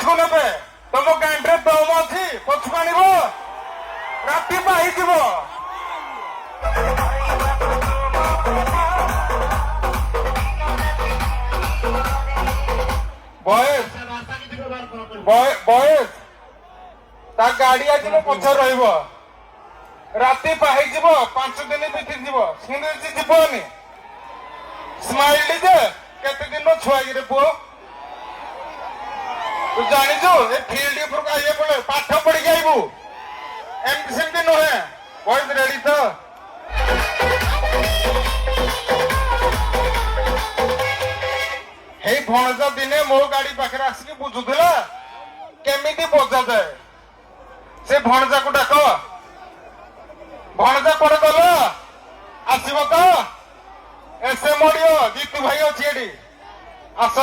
ପଛକୁ ନେବେ। ତମ ଗାଣ୍ଡିରେ ଦମ ଅଛି, ପଛକୁ ଆଣିବ, ରାତି ପାହିଯିବ। ବୟସ ତା ଗାଡି ଆଜି ମୋ ପଛରେ ରହିବ, ରାତି ପାହିଯିବ, 5 ଦିନ ବିତିଯିବ, ସେମିତି ଯିବନି। ସ୍ମାଇଲ ଯେ କେତେ ଦିନ ଛୁଆକିରେ ପୁଅ, ତୁ ଜାଣିଛୁ ଏ ଫିଲ୍ଡ ଉପରକୁ ଆଇବେ ପଡେ, ପାଠ ପଢିକି ଆଇବୁ, ଏମିତି ସେମିତି ନୁହେଁ। ବୟସ ରେଡି ତ? ହେଇ ଭଣଜା ଦିନେ ମୋ ଗାଡି ପାଖରେ ଆସିକି ବୁଝୁଥିଲା କେମିତି ବଜାଯାଏ। ସେ ଭଣଜାକୁ ଡାକ। ଭଣଜା କୁଆଡେ ଗଲ? ଆସିବ ତ? ଏସେ ମଡିଓ ଜିତୁ ଭାଇ ଅଛି ଏଠି, ଆସ।